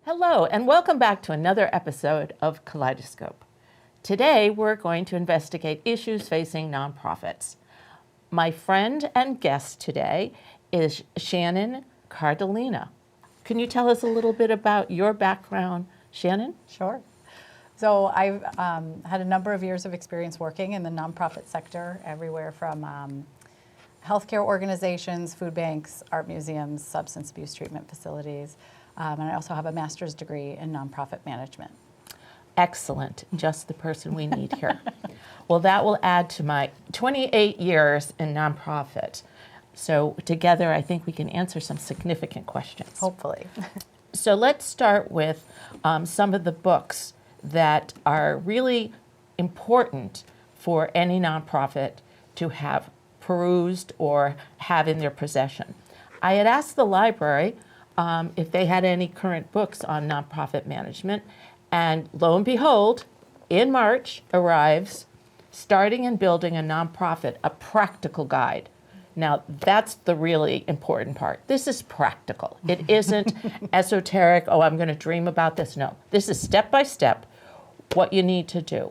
Hello, and welcome back to another episode of Kaleidoscope. Today, we're going to investigate issues facing nonprofits. My friend and guest today is Shannon Cardellina. Can you tell us a little bit about your background, Shannon? Sure. So I've had a number of years of experience working in the nonprofit sector, everywhere from healthcare organizations, food banks, art museums, substance abuse treatment facilities, and I also have a master's degree in nonprofit management. Excellent, just the person we need here. Well, that will add to my 28 years in nonprofit. So together, I think we can answer some significant questions. Hopefully. So let's start with some of the books that are really important for any nonprofit to have perused or have in their possession. I had asked the library if they had any current books on nonprofit management, and lo and behold, in March arrives Starting and Building a Nonprofit, a Practical Guide. Now, that's the really important part. This is practical. It isn't esoteric, oh, I'm going to dream about this. No, this is step by step what you need to do.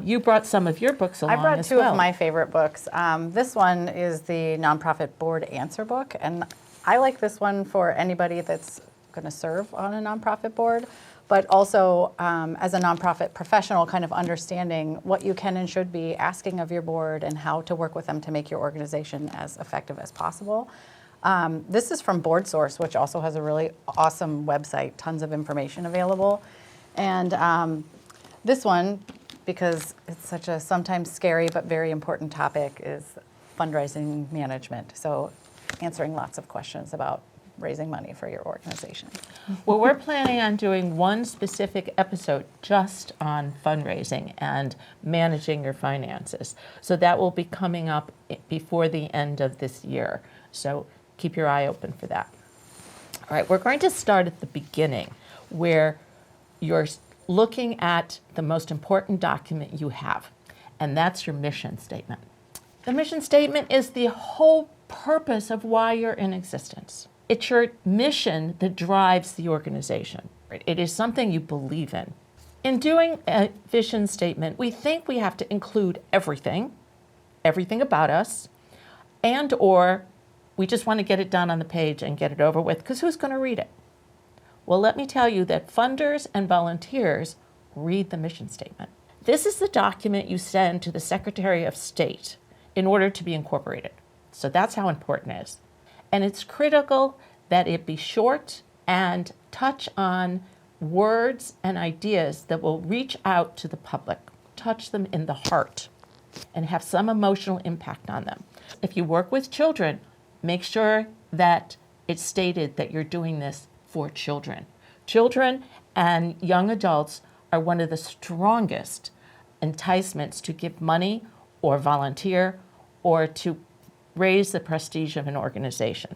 You brought some of your books along as well. I brought two of my favorite books. This one is the Nonprofit Board Answer Book, and I like this one for anybody that's going to serve on a nonprofit board, but also as a nonprofit professional, kind of understanding what you can and should be asking of your board and how to work with them to make your organization as effective as possible. This is from Board Source, which also has a really awesome website, tons of information available. And this one, because it's such a sometimes scary but very important topic, is fundraising management. So answering lots of questions about raising money for your organization. Well, we're planning on doing one specific episode just on fundraising and managing your finances. So that will be coming up before the end of this year. So keep your eye open for that. All right, we're going to start at the beginning, where you're looking at the most important document you have, and that's your mission statement. The mission statement is the whole purpose of why you're in existence. It's your mission that drives the organization. It is something you believe in. In doing a vision statement, we think we have to include everything about us, and or we just want to get it done on the page and get it over with, because who's going to read it? Well, let me tell you that funders and volunteers read the mission statement. This is the document you send to the Secretary of State in order to be incorporated. So that's how important it is. And it's critical that it be short and touch on words and ideas that will reach out to the public, touch them in the heart, and have some emotional impact on them. If you work with children, make sure that it's stated that you're doing this for children. Children and young adults are one of the strongest enticements to give money or volunteer or to raise the prestige of an organization.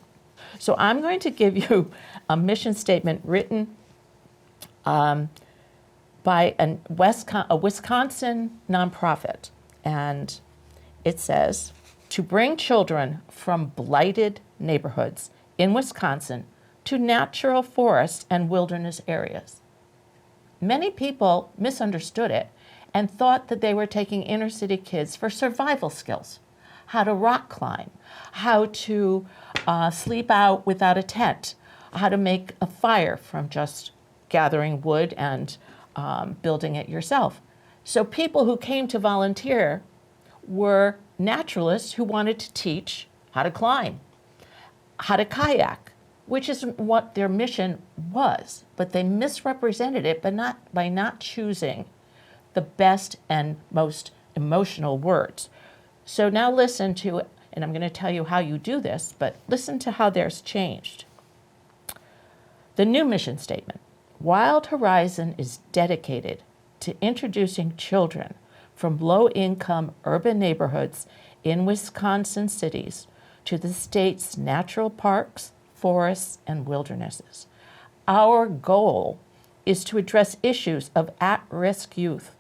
So I'm going to give you a mission statement written by a Wisconsin nonprofit. And it says, to bring children from blighted neighborhoods in Wisconsin to natural forest and wilderness areas. Many people misunderstood it and thought that they were taking inner city kids for survival skills, how to rock climb, how to sleep out without a tent, how to make a fire from just gathering wood and building it yourself. So people who came to volunteer were naturalists who wanted to teach how to climb, how to kayak, which is what their mission was, but they misrepresented it by not choosing the best and most emotional words. So now listen to, and I'm going to tell you how you do this, but listen to how theirs changed. The new mission statement. Wild Horizon is dedicated to introducing children from low-income urban neighborhoods in Wisconsin cities to the state's natural parks, forests, and wildernesses. Our goal is to address issues of at-risk youth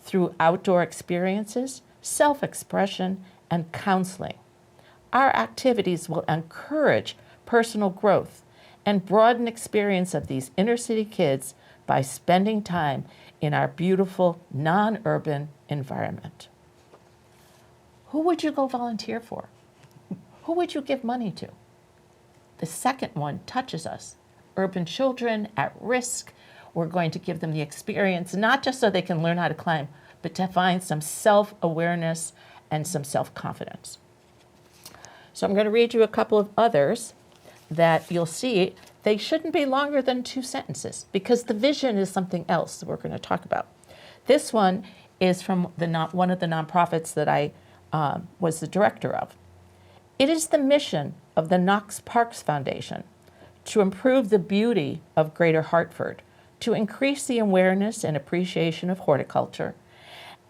through outdoor experiences, self-expression, and counseling. Our activities will encourage personal growth and broaden experience of these inner city kids by spending time in our beautiful non-urban environment. Who would you go volunteer for? Who would you give money to? The second one touches us. Urban children at risk. We're going to give them the experience, not just so they can learn how to climb, but to find some self-awareness and some self-confidence. So I'm going to read you a couple of others that you'll see. They shouldn't be longer than 2 sentences because the vision is something else that we're going to talk about. This one is from one of the nonprofits that I was the director of. It is the mission of the Knox Parks Foundation to improve the beauty of Greater Hartford, to increase the awareness and appreciation of horticulture,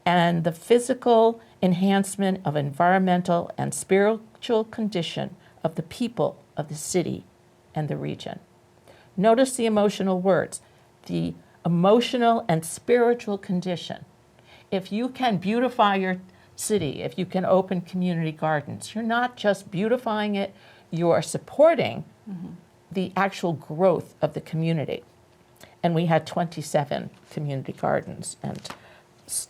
and the physical enhancement of environmental and spiritual condition of the people of the city and the region. Notice the emotional words, the emotional and spiritual condition. If you can beautify your city, if you can open community gardens, you're not just beautifying it, you are supporting the actual growth of the community. And we had 27 community gardens and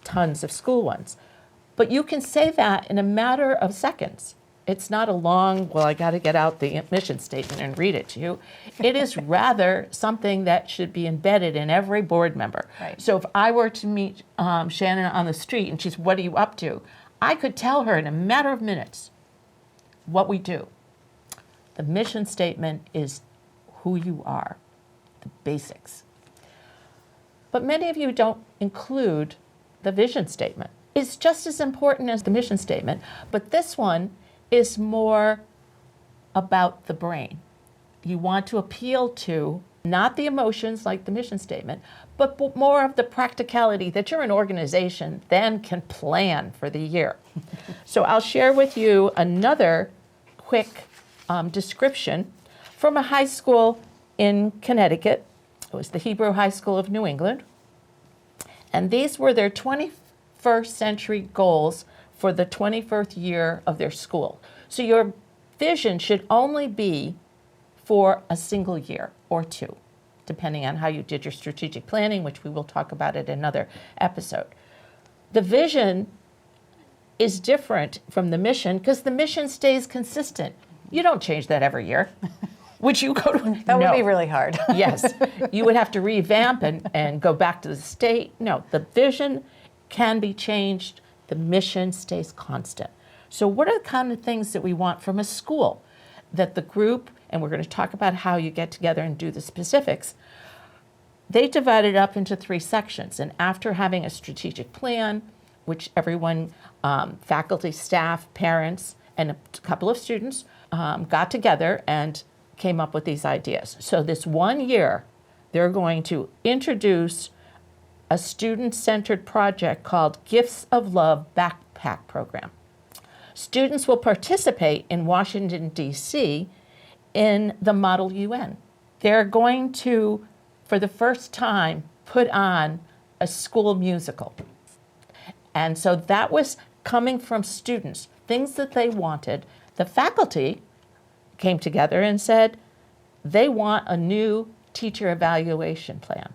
tons of school ones. But you can say that in a matter of seconds. It's not a long, well, I got to get out the mission statement and read it to you. It is rather something that should be embedded in every board member. Right. So if I were to meet Shannon on the street and she's, what are you up to? I could tell her in a matter of minutes what we do. The mission statement is who you are, the basics. But many of you don't include the vision statement. It's just as important as the mission statement, but this one is more about the brain. You want to appeal to not the emotions like the mission statement, but more of the practicality that you're an organization then can plan for the year. So I'll share with you another quick description from a high school in Connecticut. It was the Hebrew High School of New England. And these were their 21st century goals for the 21st year of their school. So your vision should only be for a single year or 2, depending on how you did your strategic planning, which we will talk about in another episode. The vision is different from the mission because the mission stays consistent. You don't change that every year. Would you go to? That would be really hard. Yes. You would have to revamp and go back to the state. No, the vision can be changed. The mission stays constant. So what are the kind of things that we want from a school that the group, and we're going to talk about how you get together and do the specifics, they divided up into 3 sections. And after having a strategic plan, which everyone, faculty, staff, parents, and a couple of students got together and came up with these ideas. So this 1 year, they're going to introduce a student-centered project called Gifts of Love Backpack Program. Students will participate in Washington, D.C. in the Model UN. They're going to, for the first time, put on a school musical. And so that was coming from students, things that they wanted. The faculty came together and said they want a new teacher evaluation plan.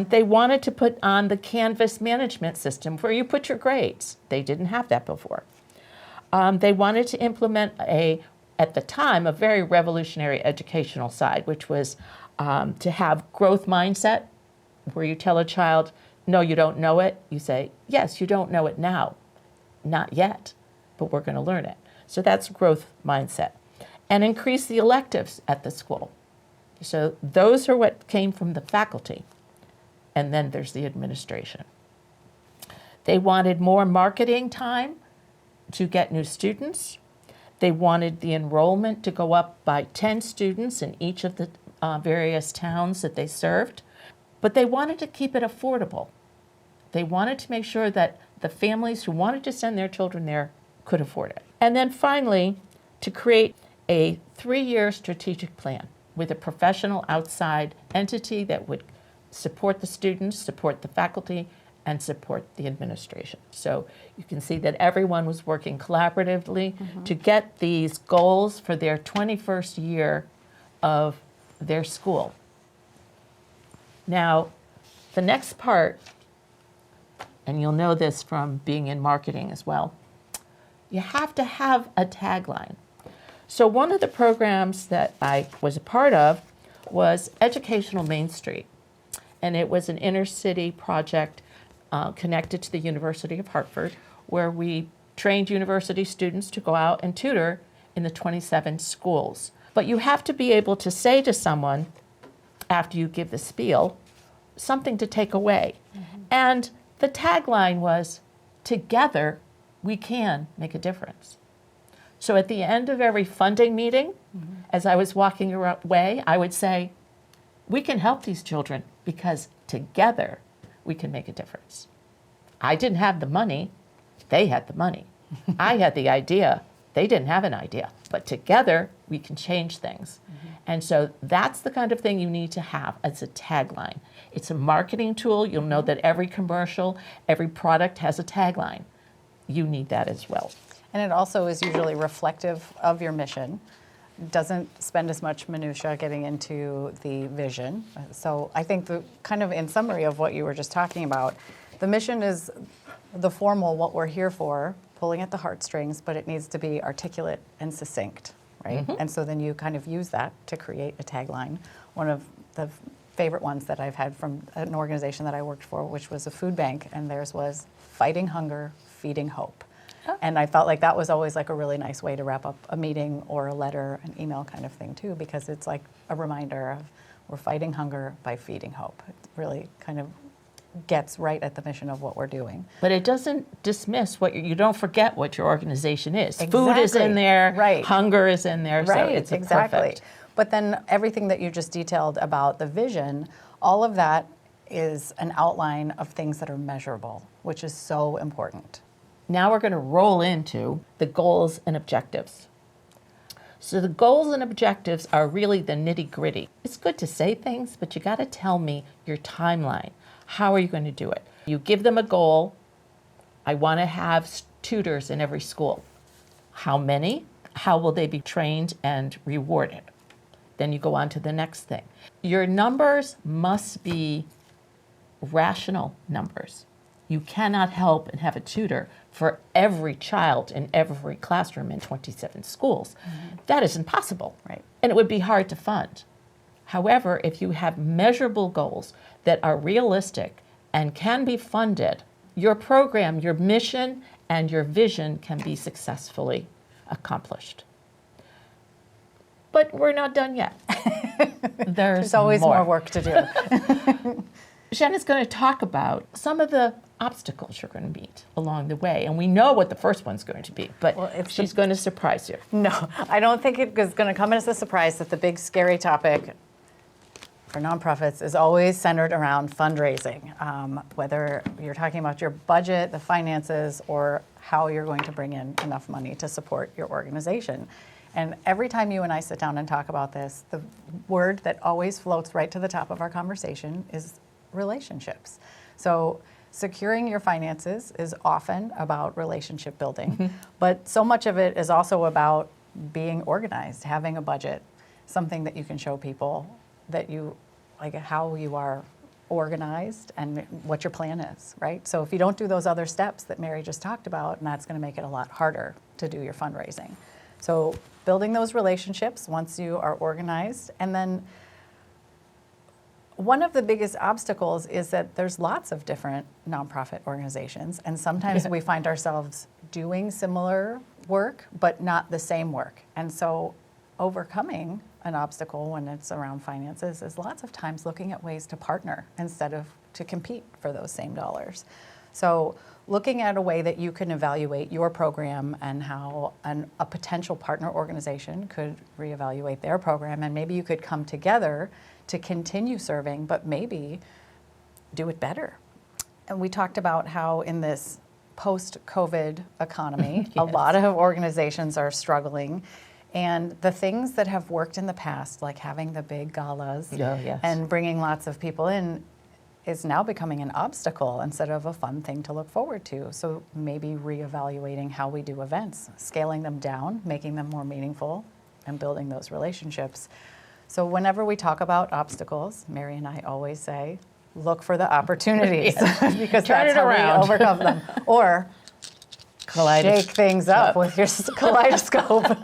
They wanted to put on the Canvas management system where you put your grades. They didn't have that before. They wanted to implement at the time, a very revolutionary educational side, which was to have growth mindset, where you tell a child, no, you don't know it. You say, yes, you don't know it now. Not yet, but we're going to learn it. So that's growth mindset. And increase the electives at the school. So those are what came from the faculty. And then there's the administration. They wanted more marketing time to get new students. They wanted the enrollment to go up by 10 students in each of the various towns that they served. But they wanted to keep it affordable. They wanted to make sure that the families who wanted to send their children there could afford it. And then finally, to create a 3-year strategic plan with a professional outside entity that would support the students, support the faculty, and support the administration. So you can see that everyone was working collaboratively to get these goals for their 21st year of their school. Now, the next part, and you'll know this from being in marketing as well, you have to have a tagline. So one of the programs that I was a part of was Educational Main Street, and it was an inner city project connected to the University of Hartford, where we trained university students to go out and tutor in the 27 schools. But you have to be able to say to someone, after you give the spiel, something to take away. And the tagline was, together we can make a difference. So at the end of every funding meeting, as I was walking away, I would say, we can help these children because together we can make a difference. I didn't have the money, they had the money. I had the idea, they didn't have an idea, but together we can change things. And so that's the kind of thing you need to have as a tagline. It's a marketing tool. You'll know that every commercial, every product has a tagline. You need that as well. And it also is usually reflective of your mission. Doesn't spend as much minutia getting into the vision. So I think the kind of in summary of what you were just talking about, the mission is the formal, what we're here for, pulling at the heartstrings, but it needs to be articulate and succinct, right? And so then you kind of use that to create a tagline. One of the favorite ones that I've had from an organization that I worked for, which was a food bank, and theirs was fighting hunger, feeding hope. And I felt like that was always like a really nice way to wrap up a meeting or a letter, an email kind of thing too, because it's like a reminder of we're fighting hunger by feeding hope. It really kind of gets right at the mission of what we're doing. But it doesn't dismiss what you don't forget what your organization is. Food is in there, right. Hunger is in there, so it's exactly. perfect. But then everything that you just detailed about the vision, all of that is an outline of things that are measurable, which is so important. Now we're going to roll into the goals and objectives. So the goals and objectives are really the nitty-gritty. It's good to say things, but you got to tell me your timeline. How are you going to do it? You give them a goal. I want to have tutors in every school. How many? How will they be trained and rewarded? Then you go on to the next thing. Your numbers must be rational numbers. You cannot help and have a tutor for every child in every classroom in 27 schools. That is impossible. Right. And it would be hard to fund. However, if you have measurable goals that are realistic and can be funded, your program, your mission, and your vision can be successfully accomplished. But we're not done yet. There's always more work to do. Shannon's going to talk about some of the obstacles you're going to meet along the way. And we know what the first one's going to be, but she's going to surprise you. No, I don't think it is going to come as a surprise that the big scary topic for nonprofits is always centered around fundraising, whether you're talking about your budget, the finances, or how you're going to bring in enough money to support your organization. And every time you and I sit down and talk about this, the word that always floats right to the top of our conversation is relationships. So securing your finances is often about relationship building, but so much of it is also about being organized, having a budget, something that you can show people that you, like how you are organized and what your plan is, right? So if you don't do those other steps that Mary just talked about, and that's going to make it a lot harder to do your fundraising. So building those relationships once you are organized. And then one of the biggest obstacles is that there's lots of different nonprofit organizations, and sometimes we find ourselves doing similar work, but not the same work. And so overcoming an obstacle when it's around finances is lots of times looking at ways to partner instead of to compete for those same dollars. So looking at a way that you can evaluate your program and how a potential partner organization could reevaluate their program, and maybe you could come together to continue serving, but maybe do it better. And we talked about how in this post-COVID economy, a lot of organizations are struggling. And the things that have worked in the past, like having the big galas and bringing lots of people in, is now becoming an obstacle instead of a fun thing to look forward to. So maybe reevaluating how we do events, scaling them down, making them more meaningful, and building those relationships. So whenever we talk about obstacles, Mary and I always say, look for the opportunities because Turn that's it how around. we overcome them. Or Kaleidoscope. shake things up with your kaleidoscope.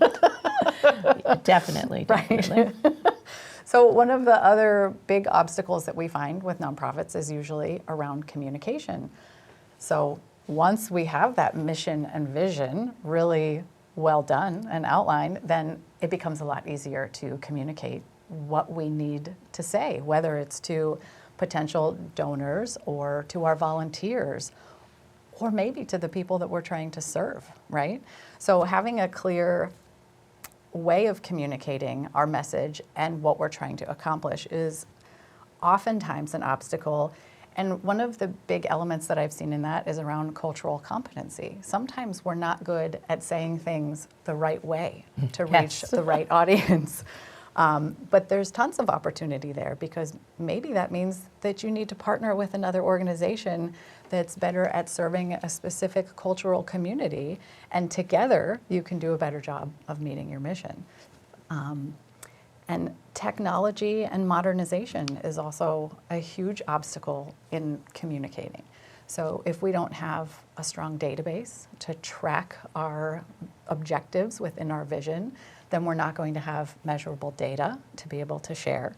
Definitely, Right. definitely. So one of the other big obstacles that we find with nonprofits is usually around communication. So once we have that mission and vision really well done and outlined, then it becomes a lot easier to communicate what we need to say, whether it's to potential donors or to our volunteers or maybe to the people that we're trying to serve, right? So having a clear way of communicating our message and what we're trying to accomplish is oftentimes an obstacle. And one of the big elements that I've seen in that is around cultural competency. Sometimes we're not good at saying things the right way to reach Yes. the right audience. But there's tons of opportunity there because maybe that means that you need to partner with another organization that's better at serving a specific cultural community, and together you can do a better job of meeting your mission. And technology and modernization is also a huge obstacle in communicating. So if we don't have a strong database to track our objectives within our vision, then we're not going to have measurable data to be able to share.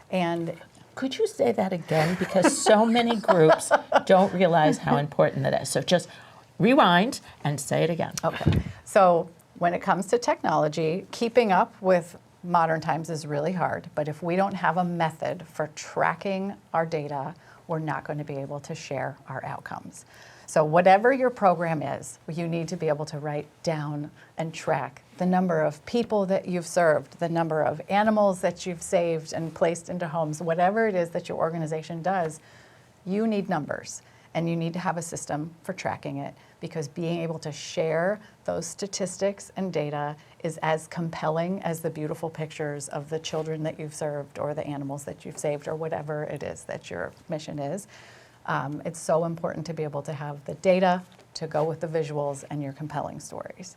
And Could you say that again? Because so many groups don't realize how important that is. So just rewind and say it again. okay, so when it comes to technology, keeping up with modern times is really hard. But if we don't have a method for tracking our data, we're not going to be able to share our outcomes. So whatever your program is, you need to be able to write down and track the number of people that you've served, the number of animals that you've saved and placed into homes, whatever it is that your organization does, you need numbers and you need to have a system for tracking it, because being able to share those statistics and data is as compelling as the beautiful pictures of the children that you've served or the animals that you've saved or whatever it is that your mission is. It's so important to be able to have the data to go with the visuals and your compelling stories.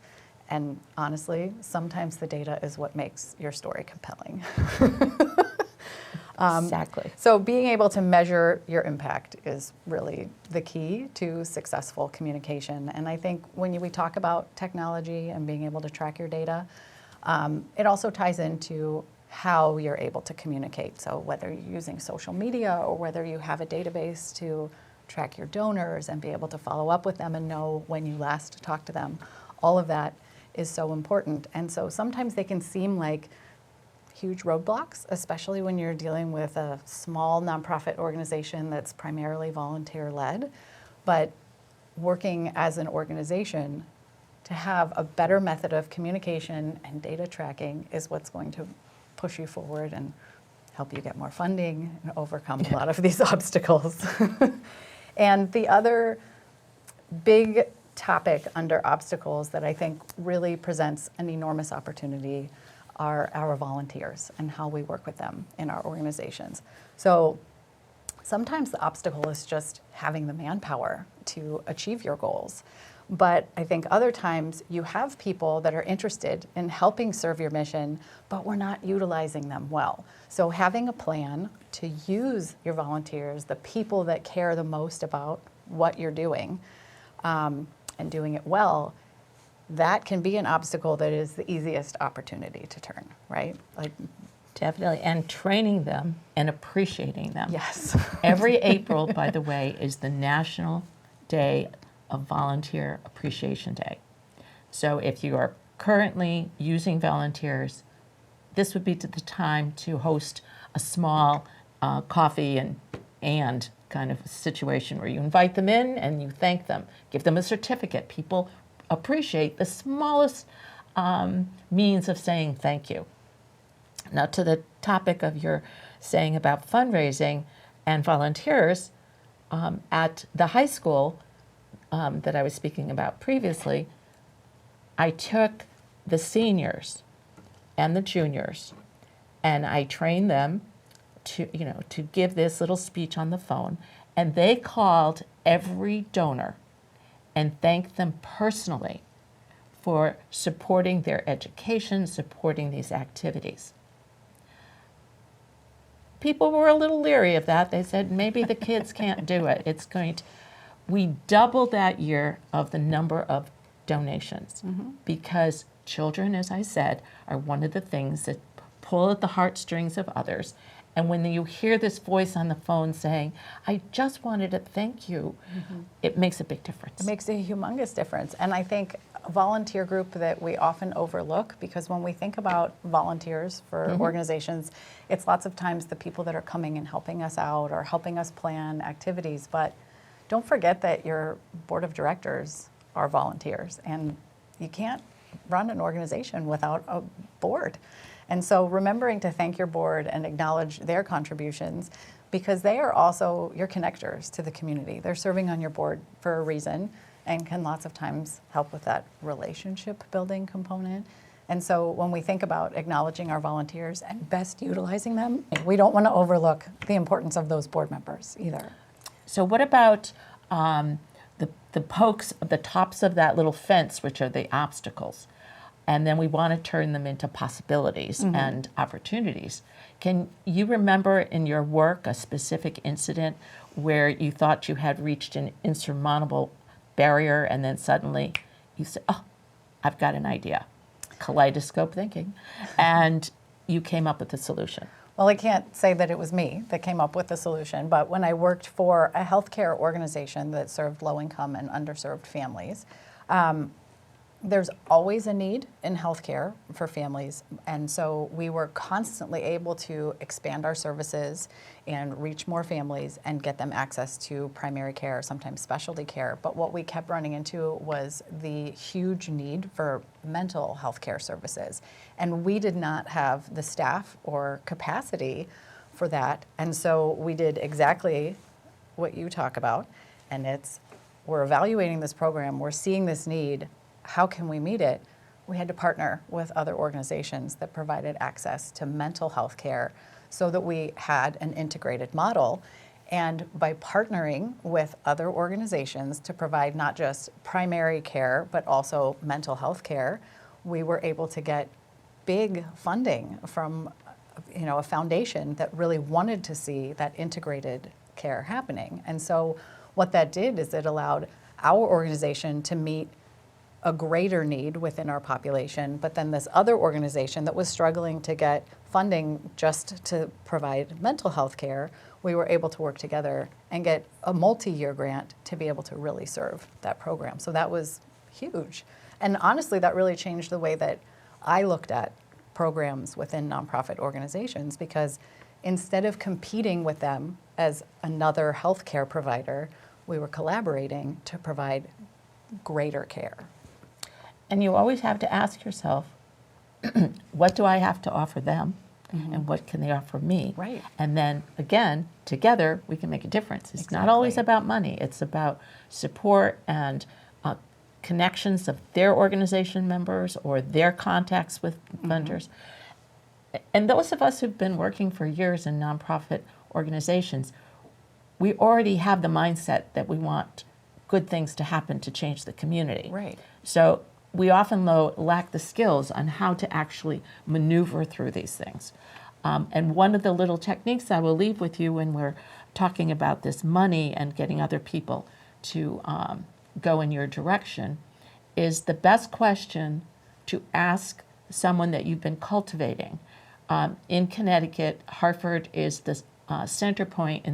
And honestly, sometimes the data is what makes your story compelling. Exactly. So being able to measure your impact is really the key to successful communication. And I think when we talk about technology and being able to track your data, it also ties into how you're able to communicate. So whether you're using social media or whether you have a database to track your donors and be able to follow up with them and know when you last talked to them, all of that is so important. And so sometimes they can seem like huge roadblocks, especially when you're dealing with a small nonprofit organization that's primarily volunteer-led. But working as an organization to have a better method of communication and data tracking is what's going to push you forward and help you get more funding and overcome a lot of these obstacles. And the other big topic under obstacles that I think really presents an enormous opportunity are our volunteers and how we work with them in our organizations. So sometimes the obstacle is just having the manpower to achieve your goals. But I think other times you have people that are interested in helping serve your mission, but we're not utilizing them well. So having a plan to use your volunteers, the people that care the most about what you're doing, and doing it well, that can be an obstacle that is the easiest opportunity to turn, right? Like, Definitely. And training them and appreciating them. yes. Every April, by the way, is the National Day of Volunteer Appreciation Day. So if you are currently using volunteers, this would be the time to host a small coffee and kind of situation where you invite them in and you thank them, give them a certificate. People appreciate the smallest means of saying thank you. Now, to the topic of your saying about fundraising and volunteers, at the high school that I was speaking about previously, I took the seniors and the juniors and I trained them to give this little speech on the phone, and they called every donor and thanked them personally for supporting their education, supporting these activities. people were a little leery of that. They said, maybe the kids can't do it. We doubled that year of the number of donations because children, as I said, are one of the things that pull at the heartstrings of others. And when you hear this voice on the phone saying, I just wanted to thank you, it makes a big difference. It makes a humongous difference. And I think a volunteer group that we often overlook, because when we think about volunteers for organizations, it's lots of times the people that are coming and helping us out or helping us plan activities. But don't forget that your board of directors are volunteers, and you can't run an organization without a board. And so remembering to thank your board and acknowledge their contributions, because they are also your connectors to the community. They're serving on your board for a reason and can lots of times help with that relationship building component. And so when we think about acknowledging our volunteers and best utilizing them, we don't want to overlook the importance of those board members either. So what about the pokes, the tops of that little fence, which are the obstacles? And then we want to turn them into possibilities and opportunities. Can you remember in your work a specific incident where you thought you had reached an insurmountable barrier and then suddenly you said, oh, I've got an idea, kaleidoscope thinking, and you came up with a solution? Well, I can't say that it was me that came up with the solution, but when I worked for a healthcare organization that served low-income and underserved families, there's always a need in healthcare for families, and so we were constantly able to expand our services and reach more families and get them access to primary care, sometimes specialty care. But what we kept running into was the huge need for mental health care services, and we did not have the staff or capacity for that. And so we did exactly what you talk about, and we're evaluating this program, we're seeing this need. How can we meet it? We had to partner with other organizations that provided access to mental health care so that we had an integrated model. And by partnering with other organizations to provide not just primary care, but also mental health care, we were able to get big funding from a foundation that really wanted to see that integrated care happening. And so what that did is it allowed our organization to meet a greater need within our population, but then this other organization that was struggling to get funding just to provide mental health care, we were able to work together and get a multi-year grant to be able to really serve that program. So that was huge. And honestly, that really changed the way that I looked at programs within nonprofit organizations, because instead of competing with them as another healthcare provider, we were collaborating to provide greater care. And you always have to ask yourself, what do I have to offer them? And what can they offer me? Right. And then again, together we can make a difference. It's not always about money. It's about support and connections of their organization members or their contacts with funders. And those of us who've been working for years in nonprofit organizations, we already have the mindset that we want good things to happen to change the community. Right. So we often lack the skills on how to actually maneuver through these things. And one of the little techniques I will leave with you when we're talking about this money and getting other people to go in your direction is the best question to ask someone that you've been cultivating. In Connecticut, Hartford is the center point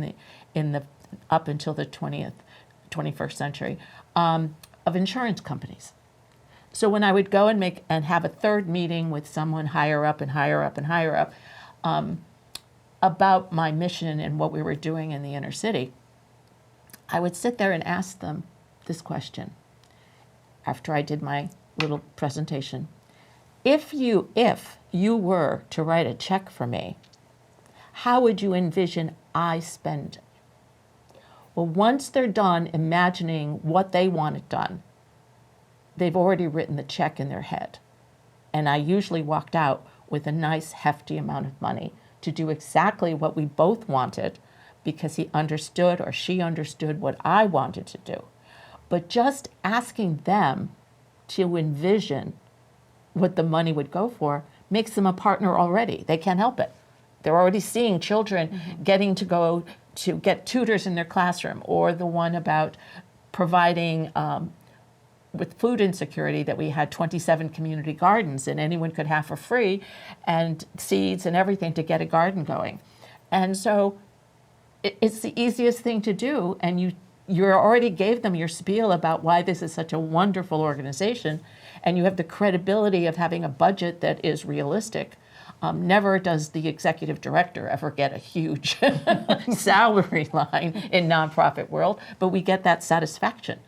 in the up until the 21st century of insurance companies. So when I would go and have a third meeting with someone higher up and higher up and higher up about my mission and what we were doing in the inner city, I would sit there and ask them this question after I did my little presentation. If you were to write a check for me, how would you envision I spend it? Well, once they're done imagining what they want it done, they've already written the check in their head. And I usually walked out with a nice hefty amount of money to do exactly what we both wanted, because he understood or she understood what I wanted to do. But just asking them to envision what the money would go for makes them a partner already. They can't help it. they're already seeing children getting to go to get tutors in their classroom, or the one about providing with food insecurity, that we had 27 community gardens and anyone could have for free, and seeds and everything to get a garden going. And so it's the easiest thing to do, and you already gave them your spiel about why this is such a wonderful organization, and you have the credibility of having a budget that is realistic. Never does the executive director ever get a huge salary line in nonprofit world, but we get that satisfaction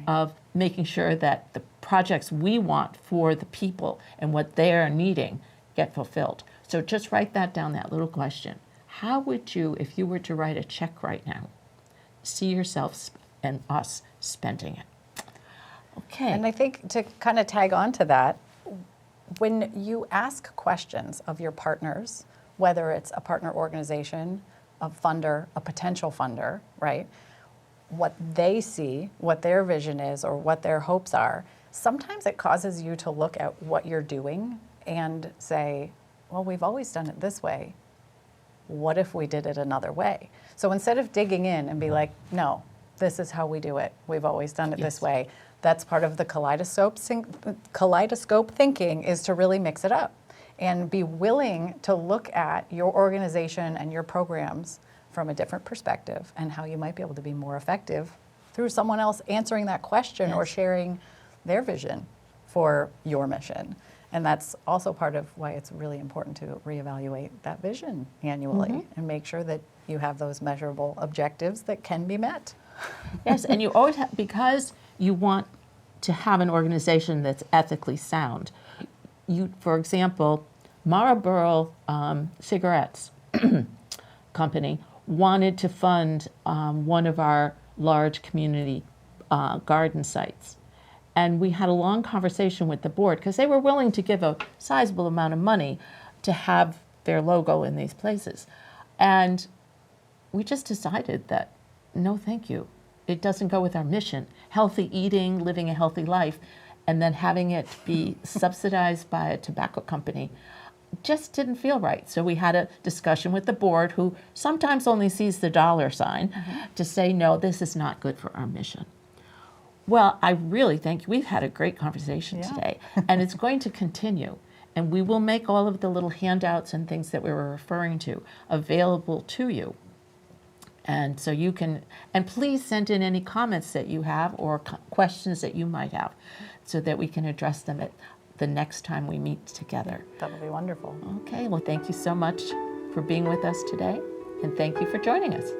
of making sure that the projects we want for the people and what they are needing get fulfilled. So just write that down, that little question. How would you, if you were to write a check right now, see yourself and us spending it? Okay. And I think to kind of tag on to that, when you ask questions of your partners, whether it's a partner organization, a funder, a potential funder, right? What they see, what their vision is, or what their hopes are, sometimes it causes you to look at what you're doing and say, well, we've always done it this way. What if we did it another way? So instead of digging in and be like, no, this is how we do it. We've always done it this way. That's part of the kaleidoscope thinking, is to really mix it up and be willing to look at your organization and your programs from a different perspective, and how you might be able to be more effective through someone else answering that question or sharing their vision for your mission. And that's also part of why it's really important to reevaluate that vision annually and make sure that you have those measurable objectives that can be met. Yes, and you always have, because you want to have an organization that's ethically sound. You, for example, Marlboro cigarettes company wanted to fund one of our large community garden sites. And we had a long conversation with the board, because they were willing to give a sizable amount of money to have their logo in these places. And we just decided that, no, thank you. It doesn't go with our mission. Healthy eating, living a healthy life, and then having it be subsidized by a tobacco company just didn't feel right. So we had a discussion with the board, who sometimes only sees the dollar sign, to say, no, this is not good for our mission. Well, I really think we've had a great conversation today, and it's going to continue. And we will make all of the little handouts and things that we were referring to available to you. And so you can, and please send in any comments that you have or questions that you might have, so that we can address them at the next time we meet together. That would be wonderful. Okay, well, thank you so much for being with us today, and thank you for joining us.